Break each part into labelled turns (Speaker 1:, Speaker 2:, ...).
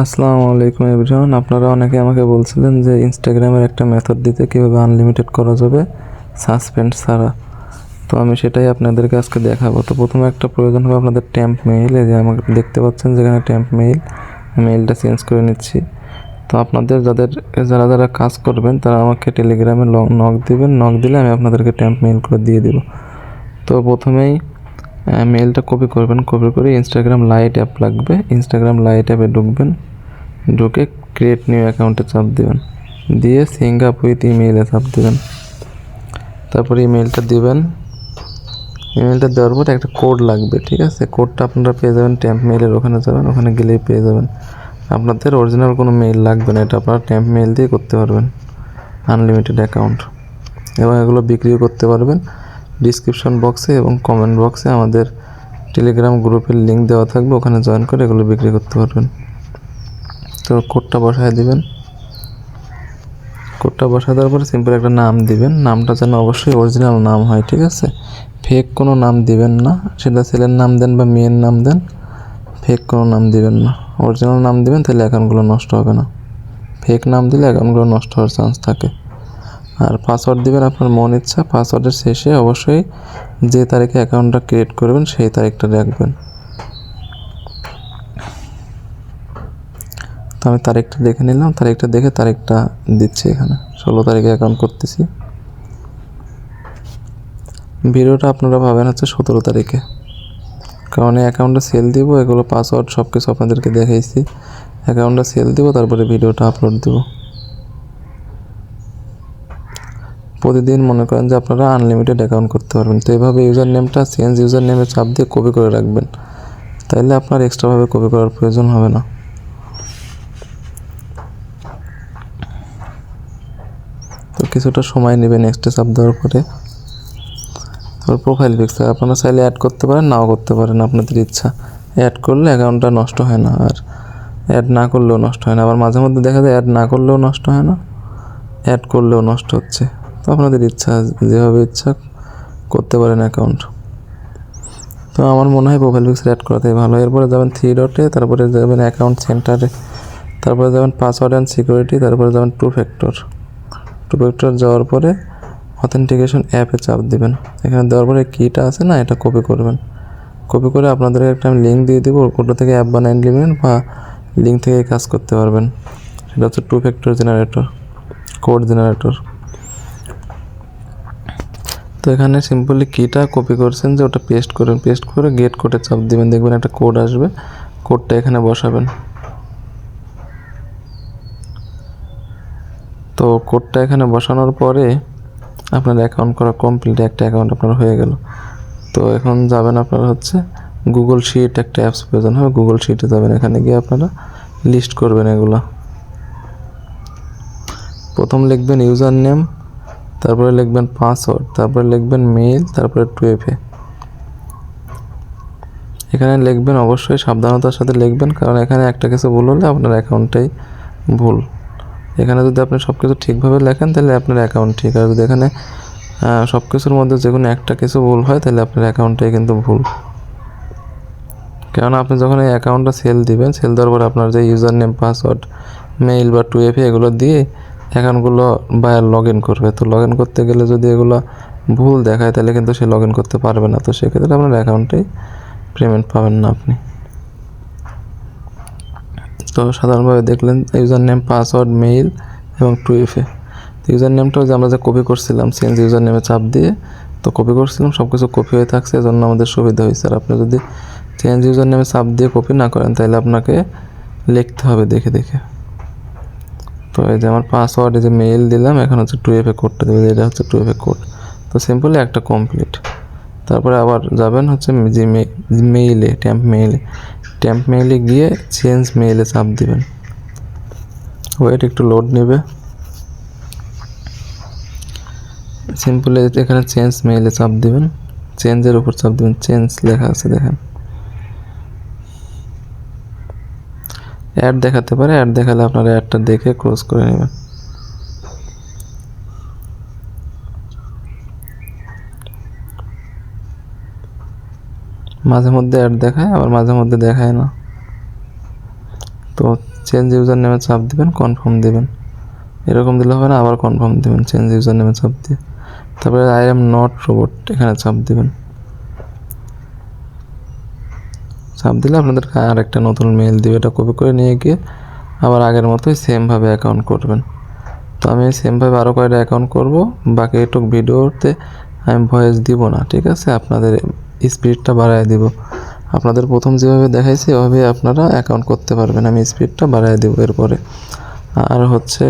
Speaker 1: আসসালামু আলাইকুম এভরিওয়ান। আপনারা অনেকে আমাকে বলছিলেন যে ইনস্টাগ্রামের একটা মেথড দিতে কীভাবে আনলিমিটেড করা যাবে সাসপেন্ড ছাড়া। তো আমি সেটাই আপনাদেরকে আজকে দেখাবো। তো প্রথমে একটা প্রয়োজন হবে আপনাদের ট্যাম্প মেইল। এই যে আমাকে দেখতে পাচ্ছেন যেখানে ট্যাম্প মেইল, মেইলটা চেঞ্জ করে নিচ্ছি। তো আপনাদের যারা কাজ করবেন তারা আমাকে টেলিগ্রামে নক দিবেন। নক দিলে আমি আপনাদেরকে ট্যাম্প মেইল করে দিয়ে দেবো। তো প্রথমেই মেইলটা কপি করবেন। কপি করে ইনস্টাগ্রাম লাইট অ্যাপ লাগবে, ইনস্টাগ্রাম লাইট অ্যাপে ঢুকবেন। ঢুকে ক্রিয়েট নিউ অ্যাকাউন্টে চাপ দেবেন, দিয়ে সিঙ্ক আপ উইথ ইমেইলে চাপ দেবেন। তারপরে ইমেইলটা দিবেন। ইমেইলটা দেওয়ার পর একটা কোড লাগবে, ঠিক আছে? কোডটা আপনারা পেয়ে যাবেন ট্যাম্প মেইলের ওখানে যাবেন, ওখানে গেলেই পেয়ে যাবেন। আপনাদের অরিজিনাল কোনো মেইল লাগবে না, এটা আপনারা ট্যাম্প মেইল দিয়ে করতে পারবেন আনলিমিটেড অ্যাকাউন্ট, এবং এগুলো বিক্রিও করতে পারবেন। ডিসক্রিপশন বক্সে এবং কমেন্ট বক্সে আমাদের টেলিগ্রাম গ্রুপের লিঙ্ক দেওয়া থাকবে, ওখানে জয়েন করে এগুলো বিক্রি করতে পারবেন। তো কোডটা বসায় দিবেন। কোডটা বসায় দেওয়ার পরে সিম্পল একটা নাম দিবেন। নামটা যেন অবশ্যই অরিজিনাল নাম হয়, ঠিক আছে? ফেক কোনো নাম দিবেন না, সেটা ছেলের নাম দেন বা মেয়ের নাম দেন, ফেক কোনো নাম দিবেন না। অরিজিনাল নাম দিবেন, তাহলে অ্যাকাউন্টগুলো নষ্ট হবে না। ফেক নাম দিলে অ্যাকাউন্টগুলো নষ্ট হওয়ার চান্স থাকে। আর পাসওয়ার্ড দিবেন আপনার মন ইচ্ছা। পাসওয়ার্ডের শেষে অবশ্যই যে তারিখে অ্যাকাউন্টটা ক্রিয়েট করবেন সেই তারিখটা রাখবেন। তো আমি তারিখটা দেখে নিলাম, তারিখটা দেখে তারিখটা দিচ্ছি এখানে 16 তারিখে অ্যাকাউন্ট করতেছি। ভিডিওটা আপনারা পাবেন হচ্ছে 17 তারিখে, কারণ এই অ্যাকাউন্টটা সেল দিব, এগুলো পাসওয়ার্ড সব কিছু আপনাদেরকে দেখাইছি। অ্যাকাউন্টটা সেল দিব, তারপরে ভিডিওটা আপলোড দিব। প্রতিদিন মনে করেন যে আপনারা আনলিমিটেড অ্যাকাউন্ট করতে পারবেন। তো এইভাবে ইউজার নেমটা চেঞ্জ ইউজার নেমে চাপ দিয়ে কপি করে রাখবেন, তাইলে আপনার এক্সট্রাভাবে কপি করার প্রয়োজন হবে না। তো কিছুটা সময় নেবে নেক্সটে চাপ দেওয়ার পরে। তারপর প্রোফাইল পিকচার আপনারা চাইলে অ্যাড করতে পারেন, নাও করতে পারেন, আপনাদের ইচ্ছা। অ্যাড করলে অ্যাকাউন্টটা নষ্ট হয় না, আর অ্যাড না করলেও নষ্ট হয় না। আবার মাঝে মধ্যে দেখা যায় অ্যাড না করলেও নষ্ট হয় না, অ্যাড করলেও নষ্ট হচ্ছে। তো আপনাদের ইচ্ছা, যেভাবে ইচ্ছা করতে পারেন অ্যাকাউন্ট। তো আমার মনে হয় প্রোফাইল পিকচার অ্যাড করাতেই ভালো। এরপরে যাবেন 3 ডটে, তারপরে যাবেন অ্যাকাউন্ট সেন্টারে, তারপরে যাবেন পাসওয়ার্ড অ্যান্ড সিকিউরিটি, তারপরে যাবেন টু ফ্যাক্টর যাওয়ার পরে অথেন্টিকেশন অ্যাপে চাপ দিবেন। এখানে দেওয়ার পরে কিটা আছে না, এটা কপি করবেন। কপি করে আপনাদের একটা আমি লিঙ্ক দিয়ে দেবো, ওটা থেকে অ্যাপ বানিয়ে নেবেন বা লিঙ্ক থেকে কাজ করতে পারবেন। সেটা হচ্ছে two factor generator, code generator. তো এখানে সিম্পলি কিটা কপি করছেন যে ওটা পেস্ট করবেন, পেস্ট করে গেট কোডে চাপ দিবেন, দেখবেন একটা কোড আসবে, কোডটা এখানে বসাবেন। তো কোডটা এখানে বসানোর পরে আপনার অ্যাকাউন্ট করা কমপ্লিট, একটা অ্যাকাউন্ট আপনার হয়ে গেল। তো এখন যাবেন আপনারা হচ্ছে গুগল শিট, একটা অ্যাপস প্রয়োজন হবে, গুগল শিটে যাবেন। এখানে গিয়ে আপনারা লিস্ট করবেন এগুলো। প্রথম লিখবেন ইউজার নেম, তারপরে লিখবেন পাসওয়ার্ড, তারপরে লিখবেন মেইল, তারপরে 2FA। এখানে লিখবেন অবশ্যই সাবধানতার সাথে লিখবেন, কারণ এখানে একটা কিছু ভুল হলে আপনার অ্যাকাউন্টটাই ভুল। এখানে যদি আপনি সব কিছু ঠিকভাবে লেখেন তাহলে আপনার অ্যাকাউন্ট ঠিক, আর যদি এখানে সব কিছুর মধ্যে যে কোনো একটা কিছু ভুল হয় তাহলে আপনার অ্যাকাউন্টটাই কিন্তু ভুল। কেননা আপনি যখন এই অ্যাকাউন্টটা সেল দিবেন, সেল দেওয়ার পর আপনার যে ইউজার নেম, পাসওয়ার্ড, মেইল বা 2FA এগুলো দিয়ে অ্যাকাউন্টগুলো বায়ার লগ ইন করবে। তো লগ ইন করতে গেলে যদি এগুলো ভুল দেখায় তাহলে কিন্তু সে লগ ইন করতে পারবে না। তো সেক্ষেত্রে আপনার অ্যাকাউন্টেই পেমেন্ট পাবেন না আপনি। তো সাধারণভাবে দেখলেন ইউজার নেম, পাসওয়ার্ড, মেইল এবং 2FA। তো ইউজার নেমটাও যে আমরা যে কপি করছিলাম, চেঞ্জ ইউজার নেমে চাপ দিয়ে তো কপি করছিলাম, সব কিছু কপি হয়ে থাকছে, এজন্য আমাদের সুবিধা হয়েছে। আর আপনি যদি চেঞ্জ ইউজার নেমে চাপ দিয়ে কপি না করেন তাহলে আপনাকে লিখতে হবে দেখে দেখে। তো এই যে আমার পাসওয়ার্ড, এই যে মেইল দিলাম, এখন হচ্ছে 2FA কোডটা দেবে, এটা হচ্ছে 2FA কোড। তো সিম্পলি একটা কমপ্লিট। তারপরে আবার যাবেন হচ্ছে মেইলে, ট্যাম্প মেইলে গিয়ে চেঞ্জ মেইলে চাপ দিবেন। ওয়েট একটু লোড নেবে। সিম্পলি এখানে চেঞ্জ মেইলে চাপ দিবেন, চেঞ্জের উপর চাপ দিবেন, চেঞ্জ লেখা আছে দেখেন। অ্যাড দেখাতে পারে, অ্যাড দেখালে আপনারা অ্যাডটা দেখে ক্লোজ করে নেবেন। মাঝে মধ্যে অ্যাড দেখায়, আবার মাঝে মধ্যে দেখায় না। তো চেঞ্জ ইউজার নেমে চাপ দিবেন, কনফার্ম দিবেন। এরকম দিলে হবে না, আবার কনফার্ম দিবেন চেঞ্জ ইউজার নেমে চাপ দিয়ে। তারপরে আই এম নট রোবট এখানে চাপ দিবেন। চাপ দিলে আপনাদেরকে আর একটা নতুন মেইল দিবে, এটা কপি করে নিয়ে গিয়ে আবার আগের মতোই সেমভাবে অ্যাকাউন্ট করবেন। তো আমি সেমভাবে আরও কয়েকটা অ্যাকাউন্ট করব। বাকি একটু ভিডিওতে আমি ভয়েস দিব না, ঠিক আছে? আপনাদের স্পিডটা বাড়ায় দিব। আপনাদের প্রথম যেভাবে দেখাইছি ওভাবে আপনারা অ্যাকাউন্ট করতে পারবেন, আমি স্পিডটা বাড়ায় দেবো এরপরে। আর হচ্ছে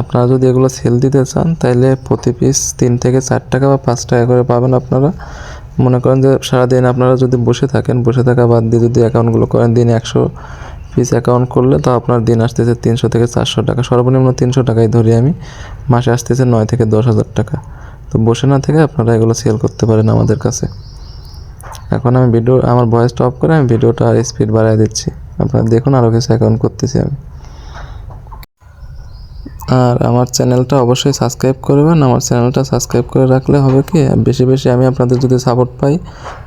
Speaker 1: আপনারা যদি এগুলো সেল দিতে চান তাহলে প্রতি পিস 3 থেকে 4 টাকা বা 5 টাকা করে পাবেন আপনারা। মনে করেন যে সারাদিন আপনারা যদি বসে থাকেন, বসে থাকা বাদ দিয়ে যদি অ্যাকাউন্টগুলো করেন, দিনে 100 পিস অ্যাকাউন্ট করলে তো আপনার দিন আসতেছে 300 থেকে 400 টাকা, সর্বনিম্ন 300 টাকাই ধরি আমি। মাসে আসতেছে 9 থেকে 10,000 টাকা। তো বসে না থেকে আপনারা এগুলো সেল করতে পারেন আমাদের কাছে। এখন আমি আমার ভয়েসটা অফ করে আমি ভিডিওটা স্পিড বাড়ায় দিচ্ছি, আপনারা দেখুন আরও কিছু অ্যাকাউন্ট করতেছি আমি। আর আমার চ্যানেলটা অবশ্যই সাবস্ক্রাইব করবেন। আমার চ্যানেলটা সাবস্ক্রাইব করে রাখলে হবে কি, বেশি বেশি আমি আপনাদের যদি সাপোর্ট পাই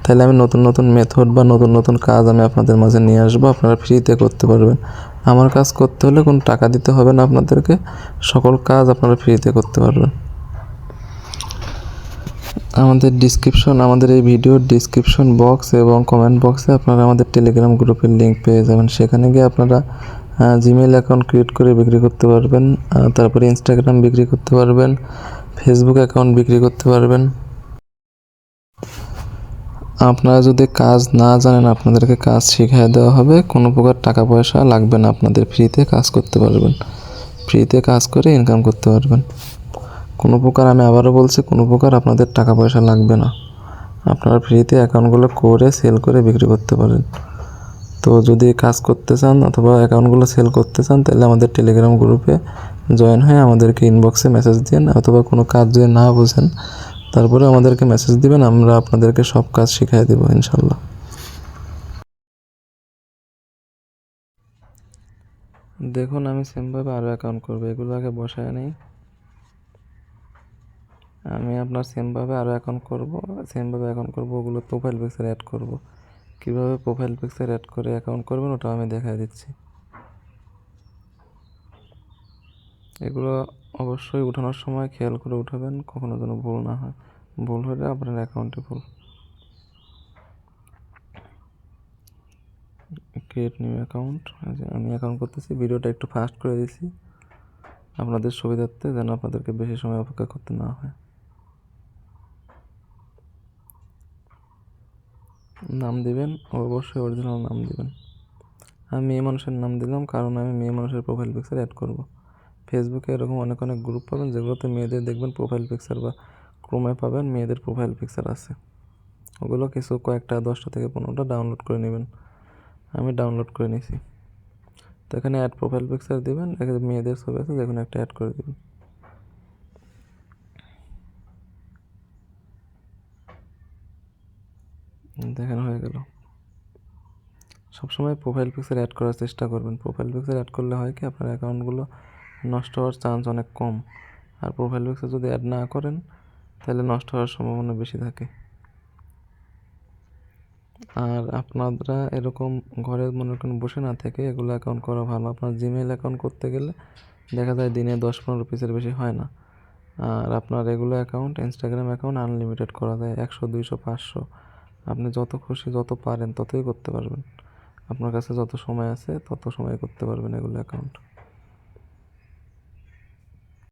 Speaker 1: তাহলে আমি নতুন নতুন মেথড বা নতুন নতুন কাজ আমি আপনাদের মাঝে নিয়ে আসবো, আপনারা ফ্রিতে করতে পারবেন। আমার কাজ করতে হলে কোনো টাকা দিতে হবে না আপনাদেরকে, সকল কাজ আপনারা ফ্রিতে করতে পারবেন। আমাদের এই ভিডিওর ডিসক্রিপশন বক্স এবং কমেন্ট বক্সে আপনারা আমাদের টেলিগ্রাম গ্রুপের লিঙ্ক পেয়ে যাবেন। সেখানে গিয়ে আপনারা জিমেইল অ্যাকাউন্ট ক্রিয়েট করে বিক্রি করতে পারবেন, তারপরে ইনস্টাগ্রাম বিক্রি করতে পারবেন, ফেসবুক অ্যাকাউন্ট বিক্রি করতে পারবেন। আপনারা যদি কাজ না জানেন আপনাদেরকে কাজ শিখিয়ে দেওয়া হবে, কোনো প্রকার টাকা পয়সা লাগবে না, আপনাদের ফ্রিতে কাজ করতে পারবেন, ফ্রিতে কাজ করে ইনকাম করতে পারবেন। কোনো প্রকার, আমি আবারও বলছি, কোনো প্রকার আপনাদের টাকা পয়সা লাগবে না, আপনারা ফ্রিতে অ্যাকাউন্টগুলো করে সেল করে বিক্রি করতে পারেন। তো যদি কাজ করতে চান অথবা অ্যাকাউন্টগুলো সেল করতে চান তাহলে আমাদের টেলিগ্রাম গ্রুপে জয়েন হয়ে আমাদেরকে ইনবক্সে মেসেজ দিন, অথবা কোনো কাজ যদি না বোঝেন তারপরে আমাদেরকে মেসেজ দিবেন, আমরা আপনাদেরকে সব কাজ শিখিয়ে দেবো ইনশাল্লাহ। দেখুন আমি সেমভাবে আরও অ্যাকাউন্ট করবো, এগুলো আগে বসায় নেই। আমি আপনার সেমভাবে আরও অ্যাকাউন্ট করবো, ওগুলো প্রোফাইল পিকচার অ্যাড করব। কীভাবে প্রোফাইল পিকচার অ্যাড করে অ্যাকাউন্ট করবেন ওটা আমি দেখাই দিচ্ছি। এগুলো অবশ্যই উঠানোর সময় খেয়াল করে উঠাবেন, কখনো যেন ভুল না হয়, ভুল হলে আপনার অ্যাকাউন্টে ভুল। ক্রিয়েট নিউ অ্যাকাউন্ট, আমি অ্যাকাউন্ট করতেছি, ভিডিওটা একটু ফাস্ট করে দিছি আপনাদের সুবিধার্থে, যেন আপনাদেরকে বেশি সময় অপেক্ষা করতে না হয়। নাম দিবেন, অবশ্যই অরিজিনাল নাম দিবেন। আমি মেয়ে মানুষের নাম দিলাম কারণ আমি মেয়ে মানুষের প্রোফাইল পিকচার অ্যাড করব। ফেসবুকে এরকম অনেক অনেক গ্রুপ পাবেন যেগুলোতে মেয়েদের দেখবেন প্রোফাইল পিকচার, বা ক্রোমে পাবেন মেয়েদের প্রোফাইল পিকচার আছে, ওগুলো কিছু কয়েকটা 10টা থেকে 15টা ডাউনলোড করে নেবেন। আমি ডাউনলোড করে নিয়েছি। তো এখানে অ্যাড প্রোফাইল পিকচার দেবেন, এখানে মেয়েদের ছবি আছে, যেখানে একটা অ্যাড করে দেবেন। দেখেন হয়ে গেল। সবসময় প্রোফাইল পিকচার অ্যাড করার চেষ্টা করবেন। প্রোফাইল পিকচার অ্যাড করলে হয় কি, আপনার অ্যাকাউন্টগুলো নষ্ট হওয়ার চান্স অনেক কম। আর প্রোফাইল পিকচার যদি অ্যাড না করেন তাহলে নষ্ট হওয়ার সম্ভাবনা বেশি থাকে। আর আপনারা এরকম ঘরে মনে করেন বসে না থেকে এগুলো অ্যাকাউন্ট করা ভালো। আপনার জিমেইল অ্যাকাউন্ট করতে গেলে দেখা যায় দিনে 10-15 পিসের বেশি হয় না। আর আপনার এগুলো অ্যাকাউন্ট, ইনস্টাগ্রাম অ্যাকাউন্ট আনলিমিটেড করা যায়, 100, 200, 500, আপনি যত খুশি যত পারেন ততই করতে পারবেন। আপনার কাছে যত সময় আছে তত সময় করতে পারবেন এগুলো অ্যাকাউন্ট।